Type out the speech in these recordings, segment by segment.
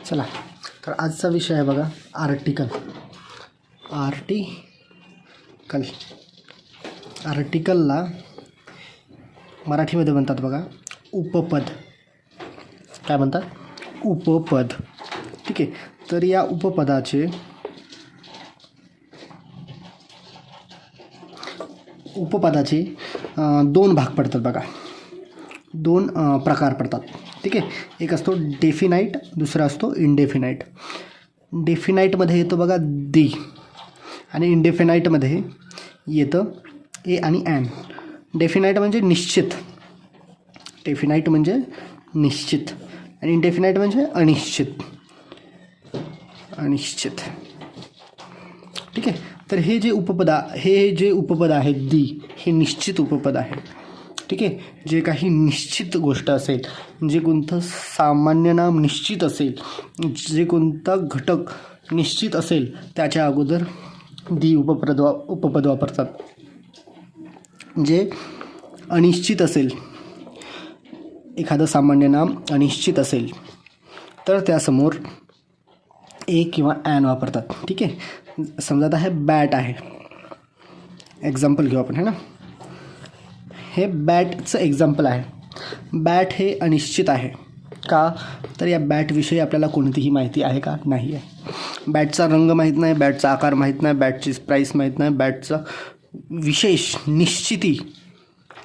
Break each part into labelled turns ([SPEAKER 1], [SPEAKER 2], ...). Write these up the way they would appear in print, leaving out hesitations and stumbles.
[SPEAKER 1] चला, तर आजचा विषय आहे बघा आर्टिकल. आर्टिकलला मराठीमध्ये म्हणतात बघा उपपद. काय म्हणतात? उपपद. ठीक आहे. तर या उपपदाचे दोन भाग पडतात बघा, दोन प्रकार पडतात. ठीक आहे. एक असतो डेफिनाईट, दुसरा असतो इनडेफिनाईट. डेफिनाईटमध्ये येतं बघा दी, आणि इनडेफिनाईटमध्ये येतं ए आणि ॲन. डेफिनाईट म्हणजे निश्चित, आणि इनडेफिनाईट म्हणजे अनिश्चित. ठीक आहे. तर हे जे उपपद आहे दी, हे निश्चित उपपद आहे. ठीक आहे. जे काही निश्चित गोष्ट असेल, जे कोणतं सामान्य नाम निश्चित असेल, जे कोणता घटक निश्चित असेल, त्याच्या अगोदर दी उपपद वापरतात. जे अनिश्चित असेल, एखादं सामान्य नाम अनिश्चित असेल, तर त्यासमोर ए किंवा ॲन वापरतात. ठीक आहे. समजा आता हे बॅट आहे, एक्झाम्पल घेऊ आपण, है ना. हे बॅटचं एक्झाम्पल आहे. बॅट हे अनिश्चित आहे. का? तर या बॅटविषयी आपल्याला कोणतीही माहिती आहे का? नाही आहे. बॅटचा रंग माहीत नाही, बॅटचा आकार माहीत नाही, बॅटची प्राईस माहीत नाही, बॅटचा विशेष निश्चिती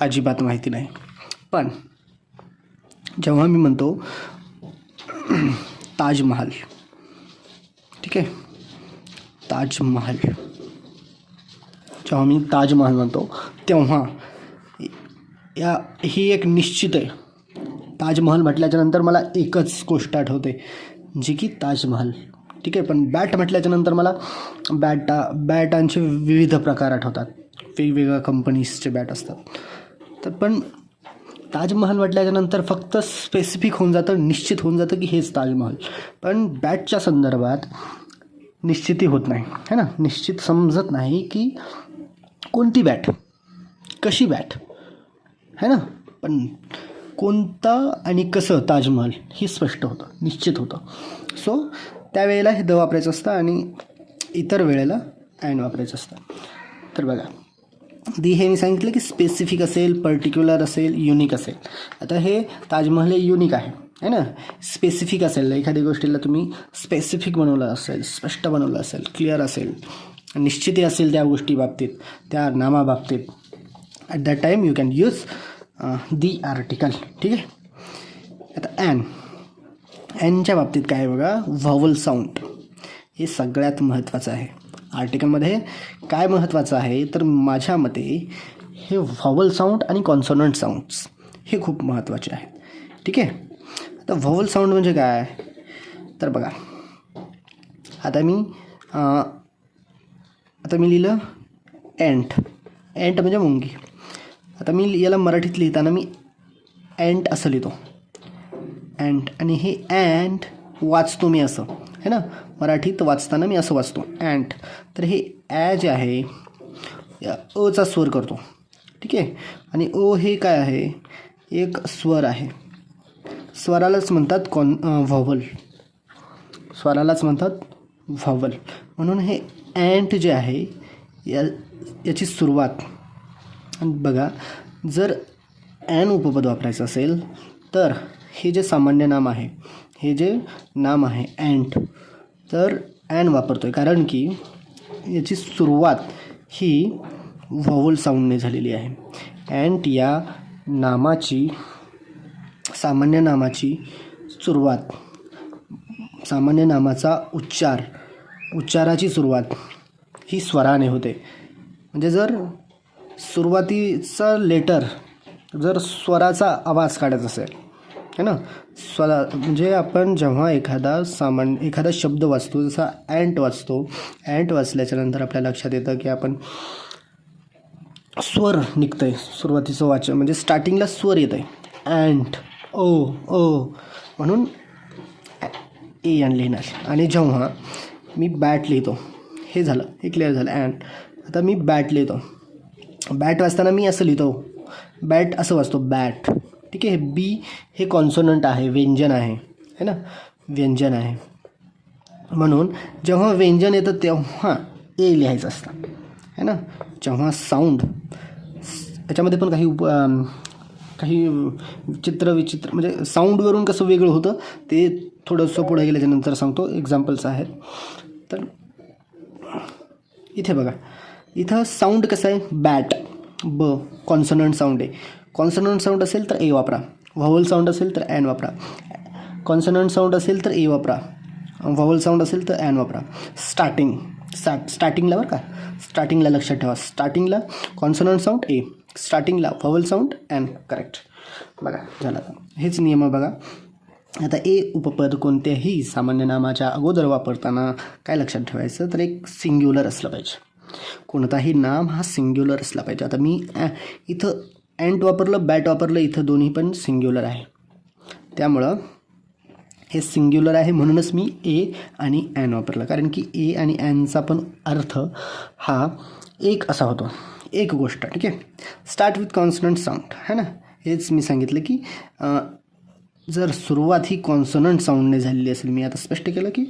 [SPEAKER 1] अजिबात माहिती नाही. पण जेव्हा मी म्हणतो ताजमहाल, ठीक आहे, ताजमहाल, जेव्हा मी ताजमहाल म्हणतो तेव्हा ही एक निश्चित आहे. ताजमहल म्हटल्याच्यानंतर मला एकच गोष्ट आठवते, जी की ताजमहल. ठीक आहे. पण बॅट म्हटल्याच्यानंतर मला बॅटांचे विविध प्रकार आठवतात. वेगवेगळ्या कंपनीजचे बॅट असतात. तर पण ताजमहल म्हटल्याच्यानंतर फक्त स्पेसिफिक होऊन जातं, निश्चित होऊन जातं की हेच ताजमहल. पण बॅटच्या संदर्भात निश्चिती होत नाही, है ना. निश्चित समजत नाही की कोणती बॅट, कशी बॅट, है ना. पण कोणता आणि कसं ताजमहल हे स्पष्ट होतं, निश्चित होतं. सो त्यावेळेला हे द वापरायचं असतं आणि इतर वेळेला ॲन वापरायचं असतं. तर बघा, दी हे मी सांगितलं की स्पेसिफिक असेल, पर्टिक्युलर असेल, युनिक असेल. आता हे ताजमहल हे युनिक आहे ना. स्पेसिफिक असेल, एखाद्या गोष्टीला तुम्ही स्पेसिफिक बनवलं असेल, स्पष्ट बनवलं असेल, क्लिअर असेल, निश्चिती असेल त्या गोष्टी बाबतीत, त्या नामाबाबतीत, at that time you can use the article. ठीक आहे. आता ॲनच्या बाबतीत काय आहे बघा, व्हावल साऊंड हे सगळ्यात महत्त्वाचं आहे. आर्टिकलमध्ये काय महत्त्वाचं आहे तर माझ्या मते हे व्हावल साऊंड आणि कॉन्सोनंट साऊंड्स हे खूप महत्त्वाचे आहेत. ठीक आहे. आता व्हावल साऊंड म्हणजे काय तर बघा, आता मी लिहिलं एंट म्हणजे मुंगी. आता मी याला मराठीत लिहिताना मी एंट असं लिहितो, एंट, आणि हे एंट वाचतो मी असं, है ना. मराठीत वाचताना मी असं वाचतो एंट. तर हे जे आहे अचा स्वर करतो. ठीक आहे. आणि ओ हे काय आहे, एक स्वर आहे. स्वरालाच म्हणतात व्हावल, स्वरालाच म्हणतात व्हावल. म्हणून हे एंट जे आहे याची सुरुवात. आणि बघा, जर ॲन उपपद वापरायचं असेल तर हे जे सामान्य नाम आहे, हे जे नाम आहे एंट, तर ॲन वापरतो आहे, कारण की याची सुरुवात ही व्हावल साऊंडने झालेली आहे. एंट या नामाची, सामान्य नामाची सुरुवात, सामान्य नामाचा उच्चाराची सुरुवात ही स्वराने होते. म्हणजे जर सुरुवातीचा लेटर, जर स्वराचा आवाज काढायचा असेल, है ना, स्वरा म्हणजे आपण जेव्हा एखादा शब्द वाचतो, जसा ॲन्ट वाचतो, ॲन्ट वाचल्याच्यानंतर आपल्या लक्षात येतं की आपण स्वर निघतं आहे, सुरुवातीचं वाचन म्हणजे स्टार्टिंगला स्वर येतं आहे, ॲन्ट, ओ, म्हणून ए एन लिहिणार. आणि जेव्हा मी बॅट लिहितो, हे झालं, हे क्लिअर झालं ॲन्ट. आता मी बॅट लिहितो, बॅट वाचताना मी असं लिहितो, बॅट असं वाचतो, बॅट. ठीक ठीक आहे. बी हे कॉन्सोनंट आहे, व्यंजन आहे, है ना, व्यंजन आहे. म्हणून जेव्हा व्यंजन येतं तेव्हा ए लिहायचं असतं, है ना. जेव्हा साऊंड, याच्यामध्ये पण काही चित्र विचित्र म्हणजे साऊंडवरून कसं वेगळं होतं ते थोडंसं पुढे गेल्याच्यानंतर सांगतो, एक्झाम्पल्स आहेत. तर इथे बघा, इथं साऊंड कसं आहे, बॅट, ब कॉन्सोनंट साऊंड आहे. कॉन्सोनंट साऊंड असेल तर ए वापरा, व्हावल साऊंड असेल तर ॲन वापरा, कॉन्सोनंट साऊंड असेल तर ए वापरा, व्हावल साऊंड असेल तर ॲन वापरा. स्टार्टिंगला बरं का, स्टार्टिंगला लक्षात ठेवा, स्टार्टिंगला कॉन्सोनंट साऊंड ए, स्टार्टिंगला व्हावल साऊंड ॲन. करेक्ट. बघा झालं, हेच नियम आहे बघा. आता ए उपपद कोणत्याही सामान्य नामाच्या अगोदर वापरताना काय लक्षात ठेवायचं, तर एक सिंग्युलर असलं पाहिजे. कोणताही नाम हा सिंग्युलर असला पाहिजे. आता मी इथं ॲन्ट वापरलं, बॅट वापरलं, इथं दोन्ही पण सिंग्युलर आहे. त्यामुळं हे सिंग्युलर आहे म्हणूनच मी ए आणि ॲन वापरलं, कारण की ए आणि ॲनचा पण अर्थ हा एक असा होतो, एक गोष्ट. ठीक आहे. स्टार्ट विथ कॉन्सोनंट साऊंड, है ना. हेच मी सांगितलं की जर सुरुवात ही कॉन्सोनंट साऊंडने झालेली असेल, मी आता स्पष्ट केलं की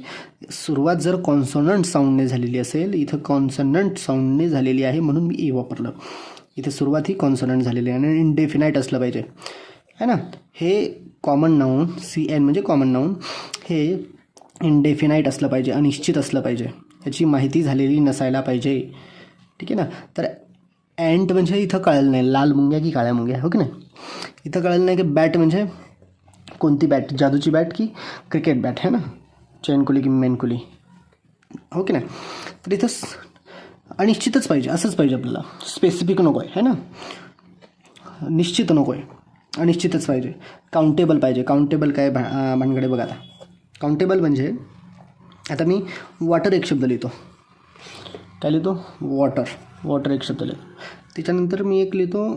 [SPEAKER 1] सुरुवात जर कॉन्सोनंट साऊंडने झालेली असेल, इथं कॉन्सोनंट साऊंडने झालेली आहे म्हणून मी ए वापरलं. इथे सुरुवात ही कॉन्सोनंट झालेली आहे आणि इनडेफिनाईट असलं पाहिजे, है ना. हे कॉमन नाऊन, सी एन म्हणजे कॉमन नाऊन, हे इनडेफिनाईट असलं पाहिजे, अनिश्चित असलं पाहिजे, याची माहिती झालेली नसायला पाहिजे. ठीक आहे ना. तर ॲन्ट म्हणजे इथं कळलं नाही लाल मुंग्या की काळ्या मुंग्या, हो की नाही. इथं कळलं नाही की बॅट म्हणजे कोणती बॅट, जादूची बॅट की क्रिकेट बॅट, है ना, चैनकुली की मेनकुली, हो की नाही. तर इथं अनिश्चितच पाहिजे, असंच पाहिजे आपल्याला, स्पेसिफिक नको आहे, है ना, निश्चित नको आहे, अनिश्चितच पाहिजे. काउंटेबल पाहिजे. काउंटेबल काय भानगडे बघा. आता काउंटेबल म्हणजे आता मी वॉटर एक शब्द लिहितो, काय लिहितो, वॉटर एक शब्द लिहितो. त्याच्यानंतर मी एक लिहितो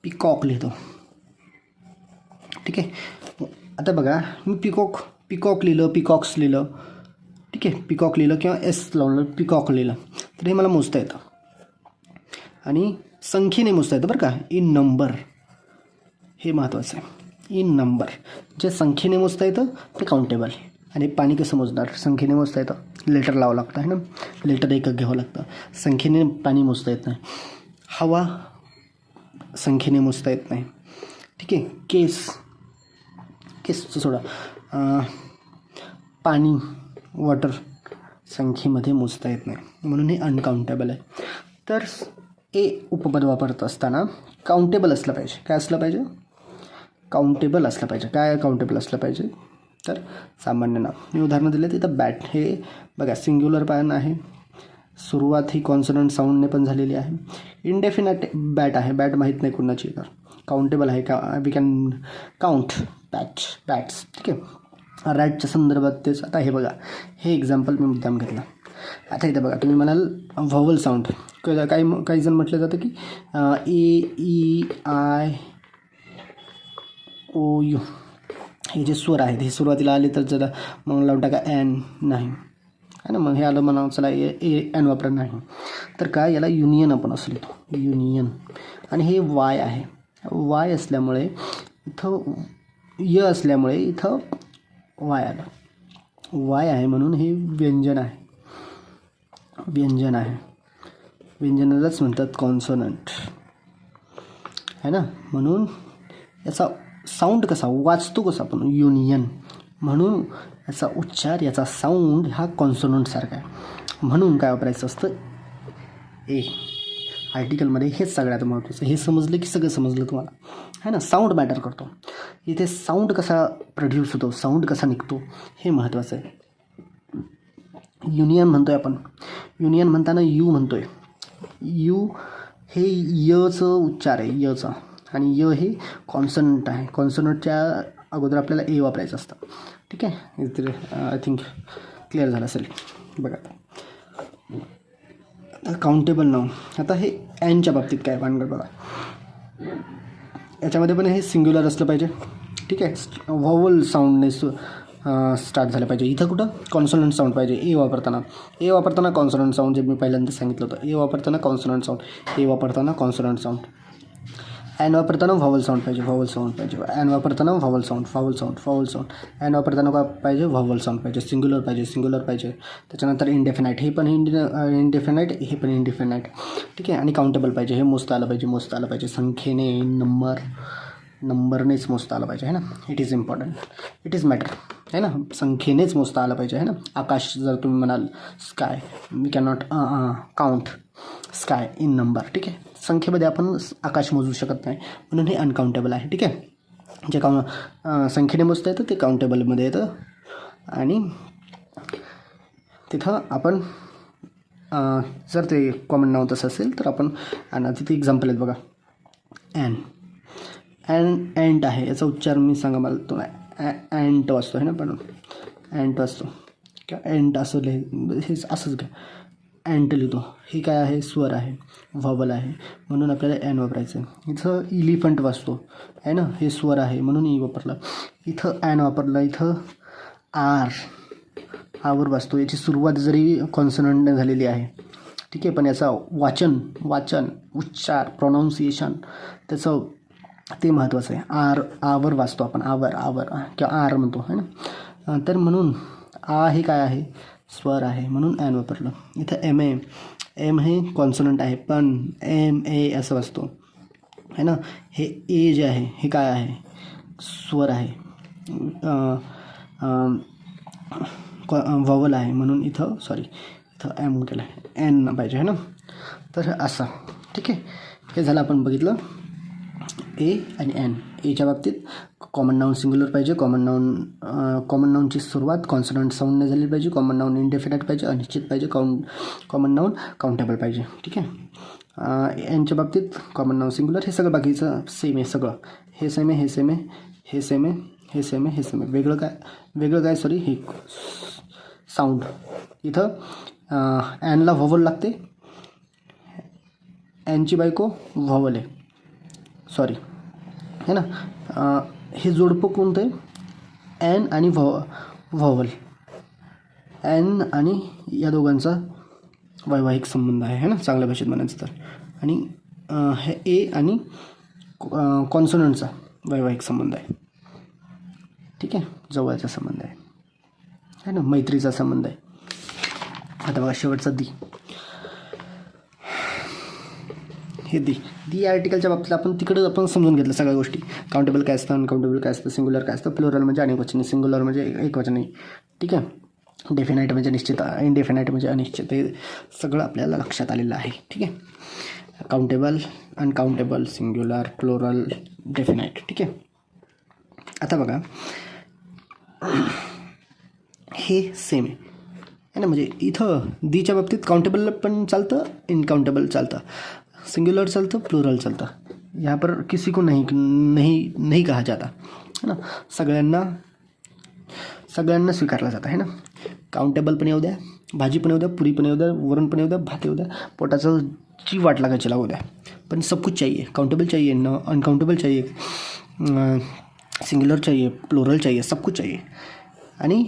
[SPEAKER 1] पिकॉक लिहितो. ठीक आहे. आता बघा, मी पिकॉक लिहिलं, पिकॉक्स लिहिलं, ठीक आहे, पिकॉक लिहिलं किंवा एस लावलं, पिकॉक लिहिलं, तर हे मला मोजता येतं आणि संख्येने मोजता येतं बरं का, इन नंबर. हे महत्त्वाचं आहे, इन नंबर. जे संख्येने मोजता येतं ते काउंटेबल. आणि पाणी कसं मोजणार, संख्येने मोजता येतं, लेटर लावावं लागतं, है ना, लेटर एकच घ्यावं लागतं. संख्येने पाणी मोजता येत नाही. हवा संख्येने मोजता येत नाही. ठीक आहे. केसचं सोडा, पाणी, वॉटर संख्येमध्ये मोजता येत नाही, म्हणून हे अनकाउंटेबल आहे. तर ए उपपद वापरत असताना काउंटेबल असलं पाहिजे. काय असलं पाहिजे, काउंटेबल असलं पाहिजे. काय काउंटेबल असलं पाहिजे, तर सामान्य नाव. मी उदाहरणं दिले तिथं बॅट, हे बघा सिंग्युलर पान आहे, सुरुवात ही कॉन्सोनंट साऊंडने पण झालेली आहे, इनडेफिनाईट बॅट आहे, बॅट माहीत नाही कुणाची, तर काउंटेबल आहे, का वी कॅन काउंट बॅट्स. ठीक आहे. रॅटच्या संदर्भात तेच. आता हे बघा, हे एक्झाम्पल मी मुद्दाम घेतलं. आता इथं बघा, तुम्ही म्हणाल व्हावल साऊंड, काही जण म्हटलं जातं की ए ई आय ओ यू, हे जे स्वर आहेत हे सुरुवातीला आले तर जरा मग लावून टाका ॲन, नाही, है ना. मग हे आलं म्हणा, चला ए ॲन वापरा, नाही. तर काय, याला युनियन आपण असं लिहितो, युनियन. आणि हे वाय आहे, वाय असल्यामुळे इथं य असल्यामुळे इथं वाय आलं, वाय आहे म्हणून हे व्यंजन आहे, व्यंजनालाच म्हणतात कॉन्सोनंट, है ना. म्हणून याचा साऊंड कसा वाचतो, कसा आपण, युनियन. म्हणून याचा उच्चार, याचा साऊंड हा कॉन्सोनंटसारखा आहे. म्हणून काय वापरायचं असतं, ए. आर्टिकलमध्ये हेच सगळ्यात महत्त्वाचं. हे समजलं की सगळं समजलं तुम्हाला, है ना. साऊंड मॅटर करतो. इथे साऊंड कसा प्रोड्यूस होतो, साऊंड कसा निघतो, हे महत्त्वाचं आहे. युनियन म्हणतोय आपण, युनियन म्हणताना यू म्हणतोय, यू हे यचं उच्चार आहे, यचा, आणि य हे कॉन्सोनंट आहे. कॉन्सोनंटच्या अगोदर आपल्याला ए वापरायचं असतं. ठीक आहे. इथे आय थिंक क्लिअर झालं असेल. बघा आता काउंटेबल नाव. आता हे ॲनच्या बाबतीत काय भानगड बघा, याच्यामध्ये पण हे सिंग्युलर असलं पाहिजे. ठीक आहे. व्हावल साऊंडने स्टार्ट झालं पाहिजे. इथं कुठं कॉन्सोनंट साऊंड पाहिजे. ए वापरताना कॉन्सोनंट साऊंड, जे मी पहिल्यांदा सांगितलं होतं, ए वापरताना कॉन्सोनंट साऊंड, ए वापरताना कॉन्सोनंट साऊंड. ॲन वापरताना व्हॉवल साऊंड पाहिजे, व्हॉवल साऊंड पाहिजे. ॲन वापरताना व्हॉवल साऊंड, व्हॉवल साऊंड, व्हॉवल साऊंड. ॲन वापरताना काय पाहिजे, व्हॉवल साऊंड पाहिजे. सिंग्युलर पाहिजे, सिंग्युलर पाहिजे. त्याच्यानंतर इंडेफिनाईट, हे पण इंडेफिनाईट, हे पण इंडेफिनाईट. ठीक आहे. आणि काउंटेबल पाहिजे, हे मोजता आलं पाहिजे, मोजता आलं पाहिजे. संख्येने, नंबरनेच मोजता आलं पाहिजे, है ना. It is important, it is matter, है ना. संख्येनेच मोजता आलं पाहिजे, है ना. आकाश जर तुम्ही म्हणाल sky, we can not count sky in number. ठीक आहे. संख्येमध्ये आपण आकाश मोजू शकत नाही, म्हणून हे अनकाउंटेबल आहे. ठीक आहे. जे संख्येने मोजता येतं ते काउंटेबलमध्ये येतं. आणि तिथं आपण जर ते कॉमन नाव तसं असेल तर आपण तिथे एक्झाम्पल आहेत बघा. अँट आहे, याचा उच्चार मी सांगा मला. तो अँट वाचतो आहे ना, पण अँट वाचतो किंवा अँट असं हे असंच घ्या. अँट लिहितो. हे काय आहे, स्वर आहे, व्हॉवल आहे, म्हणून आपल्याला ॲन वापरायचं आहे. इथं इलिफंट वाचतो आहे ना, हे स्वर आहे म्हणून ई वापरलं. इथं ॲन वापरलं. इथं आवर वाचतो. याची सुरुवात जरी कॉन्सनंटने झालेली आहे, ठीक आहे, पण याचा वाचन, उच्चार, प्रोनाऊन्सिएशन त्याचं ते महत्त्वाचं आहे. आवर वाचतो आपण, आवर किंवा आर म्हणतो आहे ना. तर म्हणून हे काय आहे, स्वर आहे, म्हणून ॲन वापरलं. इथं एम हे कॉन्सोनंट आहे, पण एम ए असं वाचतो आहे ना. हे ए जे आहे हे काय आहे, स्वर आहे, व्हॉवल आहे, म्हणून इथं एम केलं आहे, एन पाहिजे आहे ना. तर असं ठीक आहे. हे झालं आपण बघितलं ए आणि एन. एच्या बाबतीत कॉमन नाऊन सिंग्युलर पाहिजे, कॉमन नाऊनची सुरुवात कॉन्सोनंट साऊंडने झाली पाहिजे, कॉमन नाऊन इंडेफिनाईट पाहिजे, अनिश्चित पाहिजे, कॉमन नाऊन काउंटेबल पाहिजे. ठीक आहे. एनच्या बाबतीत कॉमन नाऊन सिंग्युलर. हे सगळं बाकीचं सेम आहे, सगळं हे सेम आहे, हे सेम आहे, हे सेम आहे, हे सेम आहे, हे सेम आहे. वेगळं काय सॉरी, हे साऊंड. इथं ॲनला व्हॉवल लागते, ॲनची बायको व्हॉवल आहे, सॉरी है ना. हे जोडपं कोणतं आहे, ॲन आणि व्हॉवल. ॲन आणि या दोघांचा वैवाहिक संबंध आहे है ना, चांगल्या भाषेत म्हणायचं तर. आणि हे ए आणि कॉन्सोनंटचा वैवाहिक संबंध आहे. ठीक आहे, जवळचा संबंध आहे ना, मैत्रीचा संबंध आहे. आता बघा शेवटचा दी. हे दी आर्टिकलच्या बाबतीत आपण समजून घेतलं सगळ्या गोष्टी. काउंटेबल काय असतं, अनकाउंटेबल काय असतं, सिंग्युलर काय असतं, प्लुरल म्हणजे अनेकवचनी, सिंग्युलर म्हणजे एकवचनी. ठीक आहे. डेफिनाईट म्हणजे निश्चित, इनडेफिनाईट म्हणजे अनिश्चित. हे सगळं आपल्याला लक्षात आलेलं आहे. ठीक आहे. Countable, uncountable, singular, plural, definite. ठीक आहे. आता बघा हे सेम आहे ना, म्हणजे इथं दीच्या बाबतीत काउंटेबल पण चालतं, इनकाउंटेबल चालतं, सिंगुलर चालतं, प्लुरल चालतं. यहाँ पर किसी को नहीं कहा जाता है ना. सगळ्यांना स्वीकारला जातं है ना. काउंटेबल पण येऊ द्या, भाजी पण येऊ द्या, पुरी पण येऊ द्या, वरण पण येऊ द्या, भात येऊ द्या, पोटाचं जी वाट लागायची लागू द्या, पण सब कुछ चाहिए. काउंटेबल चाहिए, अनकाउंटेबल चाहिए, सिंगुलर चाहिए, प्लुरल चाहिए, सब कुछ चाहिए. आणि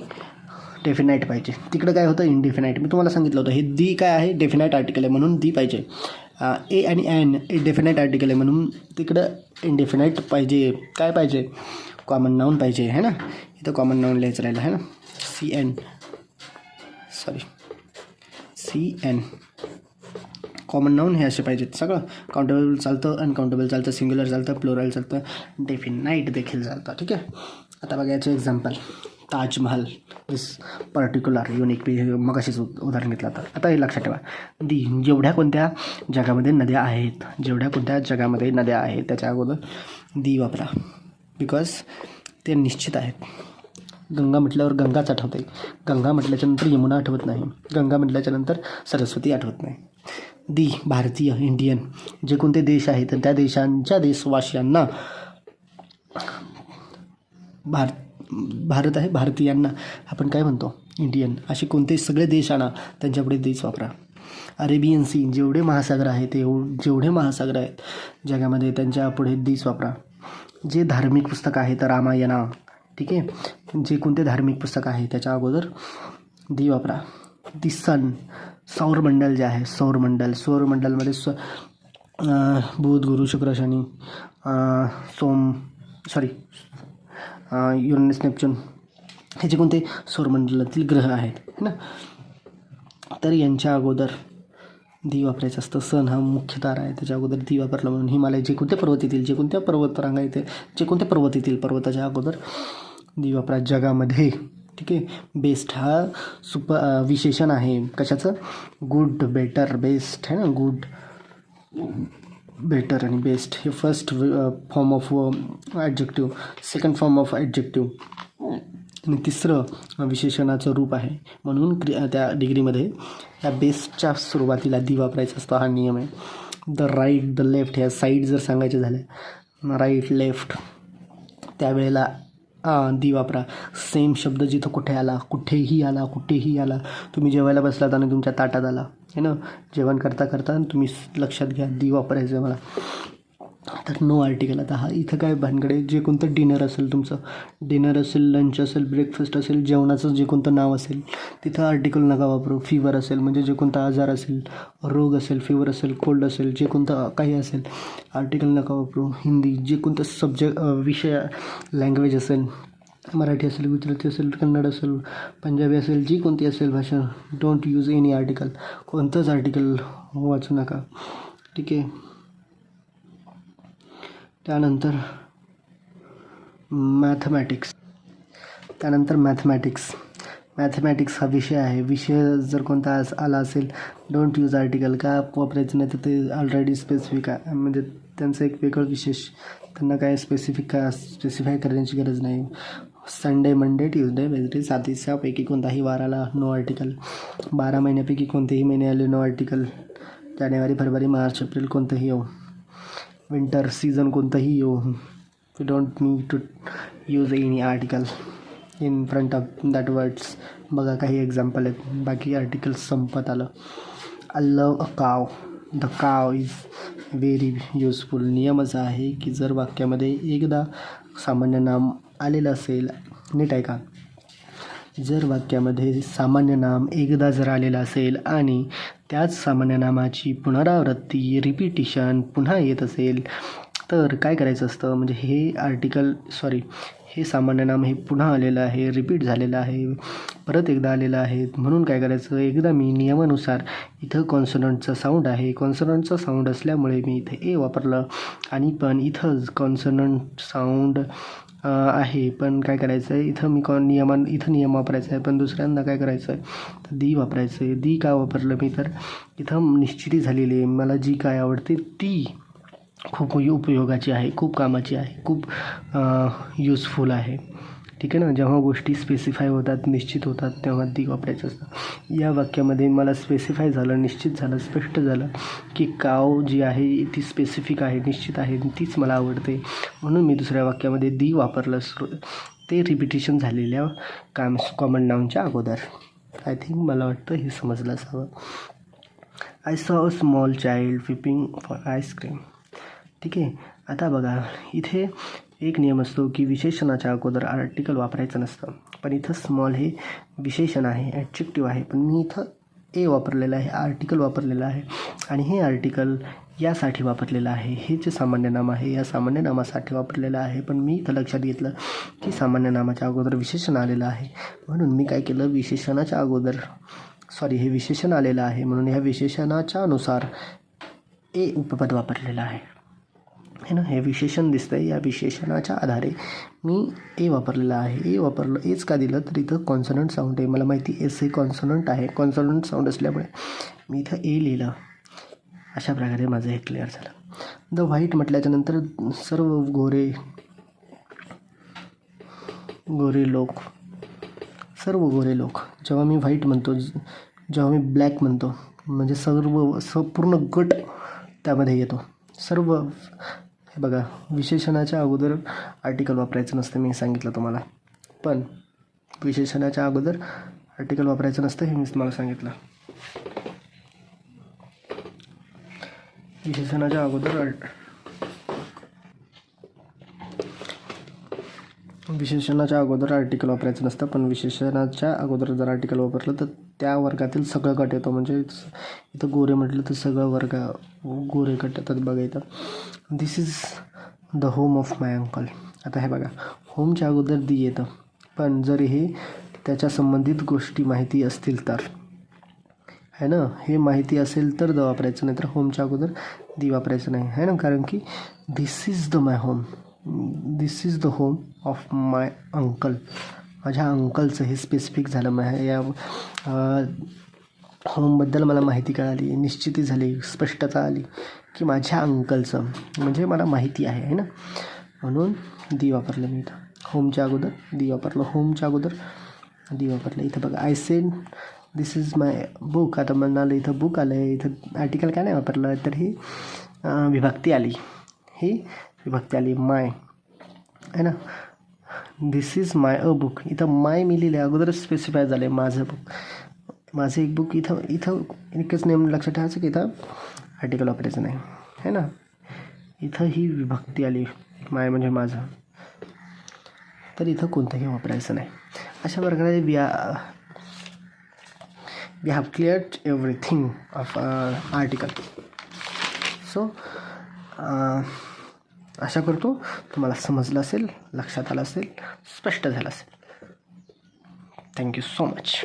[SPEAKER 1] डेफिनाईट पाहिजे. तिकडं काय होतं, इनडेफिनाईट. मी तुम्हाला सांगितलं होतं हे दी काय आहे, डेफिनाईट आर्टिकल आहे म्हणून दी पाहिजे. ए आणि ॲन डेफिनाईट आर्टिकल आहे म्हणून तिकडं इनडेफिनाईट पाहिजे. काय पाहिजे, कॉमन नाऊन पाहिजे है ना. इथं कॉमन नाऊन लिहायचं राहिलं है ना. सी एन कॉमन नाऊन हे असे पाहिजेत. सगळं काउंटेबल चालतं, अनकाउंटेबल चालतं, सिंग्युलर चालतं, प्लुरल चालतं, डेफिनाईट देखील चालतं. ठीक आहे. आता बघायचं एक्झाम्पल, ताजमहल दिस पर्टिक्युलर युनिक. मग अशीच उदाहरण घेतलं तर आता हे लक्षात ठेवा. जेवढ्या कोणत्या जगामध्ये नद्या आहेत त्याच्या अगोदर दी वापरा, बिकॉज ते निश्चित आहेत. गंगा म्हटल्यावर गंगाच आठवते, गंगा म्हटल्याच्यानंतर यमुना आठवत नाही, गंगा म्हटल्याच्यानंतर सरस्वती आठवत नाही. दी भारतीय, इंडियन जे कोणते देश आहेत त्या देशांच्या देशवासियांना भारत आहे, भारतीयांना आपण काय म्हणतो, इंडियन. असे कोणते सगळे देश आणा, त्यांच्यापुढे देश वापरा. अरेबियन सी जेवढे महासागर आहेत जगामध्ये त्यांच्या पुढे देश वापरा. जे धार्मिक पुस्तक आहेत रामायणा, ठीक आहे, जे कोणते धार्मिक पुस्तक आहे त्याच्या अगोदर दी वापरा. दी सन, सौरमंडल जे आहे, सौरमंडलमध्ये बुध, गुरु, शुक्र, शनी, युरेनस नेपच्यून हे जे कोणते सौरमंडलातील ग्रह आहेत है ना, तर यांच्या अगोदर दी वापरायचं असतं. सन हा मुख्य तारा आहे, त्याच्या अगोदर दी वापरला म्हणून हिमालय जे कोणते पर्वत येतील, जे कोणत्या पर्वतरांगा येतील, जे कोणते पर्वत येतील पर्वताच्या अगोदर दी वापरा. जगामध्ये ठीक आहे, बेस्ट हा विशेषण आहे कशाचं, गुड, बेटर, बेस्ट आहे ना, गुड, बेटर आणि बेस्ट हे first form of adjective, second form of adjective आणि तिसरं विशेषणाचं रूप आहे. म्हणून त्या डिग्रीमध्ये या बेस्टच्या सुरुवातीला दी वापरायचा असतो, हा नियम आहे. द राईट, द लेफ्ट ह्या साईड जर सांगायच्या झाल्या, राईट, लेफ्ट, त्यावेळेला दी वापरा. सेम शब्द जिथं कुठे आला, कुठेही आला, कुठेही आला. तुम्ही जेवायला बसलात आणि तुमच्या ताटात आला है ना, जेवण करता करता तुम्ही लक्षात घ्या दी वापरायचं मला, तर नो आर्टिकल. आता हा इथं काय भानगडे, जे कोणतं डिनर असेल, तुमचं डिनर असेल, लंच असेल, ब्रेकफास्ट असेल, जेवणाचं जे कोणतं नाव असेल तिथं आर्टिकल नका वापरू. फिवर असेल म्हणजे जे कोणता आजार असेल, रोग असेल, फिवर असेल, कोल्ड असेल, जे कोणतं काही असेल आर्टिकल नका वापरू. हिंदी जे कोणतं सब्जेक्ट विषय लँग्वेज असेल, मराठी असेल, गुजराती असेल, कन्नड असेल, पंजाबी असेल, जी कोणती असेल भाषा, डोंट यूज एनी आर्टिकल, कोणतंच आर्टिकल वाचू नका. ठीक आहे. त्यानंतर मॅथमॅटिक्स हा विषय आहे. विषय जर कोणता आला असेल, डोंट यूज आर्टिकल. का वापरायचं नाही, तर ते ऑलरेडी स्पेसिफिक आहे, म्हणजे त्यांचं एक वेगळं विशेष, त्यांना काय स्पेसिफाय करण्याची गरज नाही. संडे, मंडे, ट्यूजडे, वेजडे, सातीच्यापैकी कोणताही वार आला, नो आर्टिकल. 12 महिन्यापैकी कोणतेही महिने आले, नो आर्टिकल. जानेवारी, फेब्रुवारी, मार्च, एप्रिल कोणतंही येऊ, विंटर सीझन कोणतंही येऊ, we don't need to use any article in front of that words. बघा काही एक्झाम्पल आहेत, बाकी आर्टिकल संपत आलं. आय लव्ह अ काव, द काव इज व्हेरी युजफुल. नियम असा आहे की जर वाक्यामध्ये एकदा सामान्य नाम आलेलं असेल, नीट ऐका, जर वाक्यामध्ये सामान्य नाम एकदा जर आलेलं असेल आणि त्याच सामान्य नामाची पुनरावृत्ती, रिपिटिशन पुन्हा येत असेल, तर काय करायचं असतं, म्हणजे हे सामान्य नाम हे पुन्हा आलेलं आहे, रिपीट झालेलं आहे, परत एकदा आलेलं आहे, म्हणून काय करायचं, एकदा मी नियमानुसार इथं कॉन्सोनंटचा साऊंड आहे, कॉन्सोनंटचा साऊंड असल्यामुळे मी इथे ए वापरलं, आणि पण इथं कॉन्सोनंट साऊंड आहे, पण काय करायचं आहे, इथं मी इथं नियम वापरायचा आहे, पण दुसऱ्यांदा काय करायचं आहे, तर दी वापरायचं आहे. दी का वापरलं मी, तर इथं निश्चिती झालेली आहे, मला जी काय आवडते ती खूप उपयोगाची आहे, खूप कामाची आहे, खूप युजफुल आहे. ठीक आहे ना. जेव्हा गोष्टी स्पेसिफाय होतात, निश्चित होतात, तेव्हा दी वापरायचं असतं. या वाक्यामध्ये मला स्पेसिफाय झालं, निश्चित झालं, स्पष्ट झालं की काव जी आहे ती स्पेसिफिक आहे, निश्चित आहे, तीच मला आवडते, म्हणून मी दुसऱ्या वाक्यामध्ये दी वापरलं. ते रिपिटिशन झालेल्या कॉमन नाऊनच्या अगोदर. आय थिंक मला वाटतं हे समजलं असावं. I saw a small child weeping for ice cream. ठीक आहे. आता बघा इथे एक नियम असतो की विशेषणाच्या अगोदर आर्टिकल वापरायचं नसतं, पण इथं स्मॉल हे विशेषण आहे, ॲडजेक्टिव्ह आहे, पण मी इथं ए वापरलेलं आहे, आर्टिकल वापरलेलं आहे, आणि हे आर्टिकल यासाठी वापरलेलं आहे, हे जे सामान्य नाम आहे या सामान्य नामासाठी वापरलेलं आहे, पण मी इथं लक्षात घेतलं की सामान्य नामाच्या अगोदर विशेषण आलेलं आहे, म्हणून मी काय केलं, हे विशेषण आलेलं आहे, म्हणून ह्या विशेषणाच्या अनुसार ए उपपद वापरलेलं आहे ना. हे विशेषण दिसतंय, या विशेषणाच्या आधारे मी ए वापरलेलं आहे. ए वापरलं, एच का दिलं, तर इथं कॉन्सोनंट साऊंड आहे, मला माहिती एस हे कॉन्सोनंट आहे, कॉन्सोनंट साऊंड असल्यामुळे मी इथं ए लिहिलं. अशा प्रकारे माझं हे क्लिअर झालं. द व्हाईट म्हटल्याच्या नंतर सर्व गोरे लोक, जेव्हा मी व्हाईट म्हणतो, जेव्हा मी ब्लॅक म्हणतो, म्हणजे पूर्ण गट त्यामध्ये येतो. सर्व, हे बघा, विशेषणाच्या अगोदर आर्टिकल वापरायचं नसतं, मी सांगितलं तुम्हाला, पण विशेषणाच्या अगोदर आर्टिकल वापरायचं नसतं हे मी तुम्हाला सांगितलं. विशेषणाच्या अगोदर आर्टिकल वापरायचं नसतं, पण विशेषणाच्या अगोदर जर आर्टिकल वापरलं तर त्या वर्गातील सगळं गट येतो. म्हणजे इथं गोरे म्हटलं तर सगळं वर्ग गोरे गट येतात. बघा इथं, this is the home of my uncle. आता हे बघा, होमच्या अगोदर दी येतं, पण जर हे त्याच्या संबंधित गोष्टी माहिती असतील तर, है ना, हे माहिती असेल तर द वापरायचं, नाही तर होमच्या अगोदर दी वापरायचं नाही, है ना. कारण की this is the my home, this is the home of my uncle. माझ्या अंकलचं हे स्पेसिफिक झालं. या होमबद्दल मला माहिती कळाली, निश्चिती झाली, स्पष्टता आली की माझ्या अंकलचं, म्हणजे मला माहिती आहे ना, म्हणून दी वापरलं मी इथं. होमच्या अगोदर दी वापरलं, होमच्या अगोदर दी वापरलं. इथं बघा, I said this is my book. आता म्हणालं इथं बुक आलं आहे, इथं आर्टिकल काय नाही वापरलं, तर ही विभक्ती आली, ही विभक्ती आली माय, है ना. दिस इज माय अ बुक. इथं माय मी लिहिले, अगोदरच स्पेसिफाय झालं आहे माझं बुक, माझं एक बुक. इथं एकच नेम लक्षात ठेवायचं की इथं आर्टिकल वापरायचं नाही, है ना. इथं ही विभक्ती आली, माय म्हणजे माझं, तर इथं कोणतंही वापरायचं नाही. अशा प्रकारे we have cleared everything of article. So आशा करतो तुम्हाला समजलं असेल, लक्षात आलं असेल, स्पष्ट झालं असेल. Thank you so much.